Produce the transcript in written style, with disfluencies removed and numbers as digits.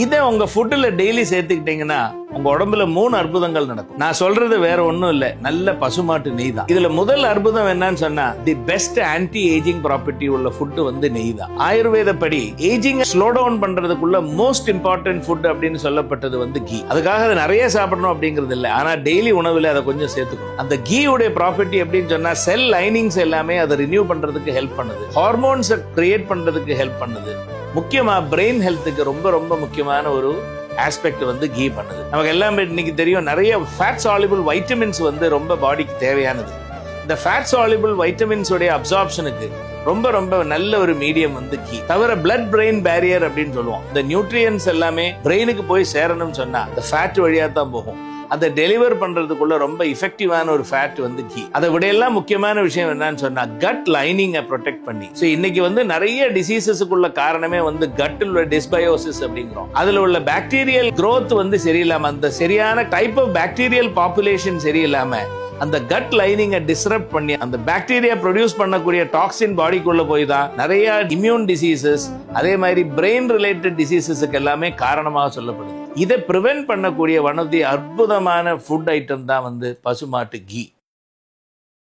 இதை உங்க ஃபுட்ல டெய்லி சேர்த்துக்கிட்டீங்கன்னா உங்க உடம்புல 3 அற்புதங்கள் நடக்கும். நான் சொல்றது வேற ஒண்ணும் இல்ல, நல்ல பசுமாட்டு நெய் தான். இதுல முதல் அற்புதம் என்னன்னு சொன்னா, the best anti aging property உள்ள ஃபுட் வந்து நெய் தான். ஆயுர்வேத படி ஏஜிங் ஸ்லோ டவுன் பண்றதுக்குள்ள மோஸ்ட் இம்பார்ட்டன்ட் ஃபுட் அப்படின்னு சொல்லப்பட்டது வந்து கீ. அதுக்காக அதை நிறைய சாப்பிடணும் அப்படிங்கிறது இல்ல, ஆனா டெய்லி உணவுல அதை கொஞ்சம் சேர்த்துக்கணும். அந்த கீ உடைய ப்ராப்பர்ட்டி அப்படின்னு சொன்னா செல் லைனிங்ஸ் எல்லாமே அதை ரினியூ பண்றதுக்கு ஹெல்ப் பண்ணுது, ஹார்மோன்ஸை கிரியேட் பண்றதுக்கு ஹெல்ப் பண்ணுது, முக்கியமா பிரெயின் ஹெல்த்துக்கு ரொம்ப ரொம்ப முக்கியமான ஒரு ஆஸ்பெக்ட் வந்து கீ பண்ணுது. நமக்கு எல்லாமே இன்னைக்கு தெரியும், நிறைய ஃபேட் சால்யுபிள் வைட்டமின்ஸ் வந்து ரொம்ப பாடிக்கு தேவையானது. இந்த ஃபேட் சால்யுபிள் வைட்டமின்ஸ் உடைய அப்சார்ப்ஷனுக்கு ரொம்ப ரொம்ப நல்ல ஒரு மீடியம் வந்து கீ. தவிர பிளட் பிரெயின் பேரியர் அப்படின்னு சொல்லுவோம். இந்த நியூட்ரியன்ஸ் எல்லாமே பிரெயினுக்கு போய் சேரணும்னு சொன்னா அந்த ஃபேட் வழியா தான் போகும். அதை டெலிவர் பண்றதுக்குள்ள ரொம்ப எஃபெக்டிவான ஒரு ஃபேட் வந்து கீ. அதை விட எல்லாம் முக்கியமான விஷயம் என்னன்னு சொன்னா கட் லைனிங்கை ப்ரொடெக்ட் பண்ணி. சோ இன்னைக்கு வந்து நிறைய டிசீசஸுக்குள்ள காரணமே வந்து கட்டில் உள்ள டிஸ்பயோசிஸ் அப்படிங்கிறோம். அதுல உள்ள பாக்டீரியல் growth வந்து சரியில்லாம, அந்த சரியான டைப் ஆஃப் பாக்டீரியல் பாப்புலேஷன் சரியில்லாம அந்த கட் லைனிங்கை டிஸ்டர்ப் பண்ணி அந்த பாக்டீரியா ப்ரொடியூஸ் பண்ணக்கூடிய டாக்ஸின் பாடிக்குள்ள போய் தான் நிறைய இம்யூன் டிசீசஸ், அதே மாதிரி பிரெயின் ரிலேட்டட் டிசீசஸுக்கு எல்லாமே காரணமாக சொல்லப்படுது. இதை பிரிவென்ட் பண்ணக்கூடிய ஒன் ஆஃப் தி அற்புதமான ஃபுட் ஐட்டம் தான் வந்து பசுமாட்டு கீ.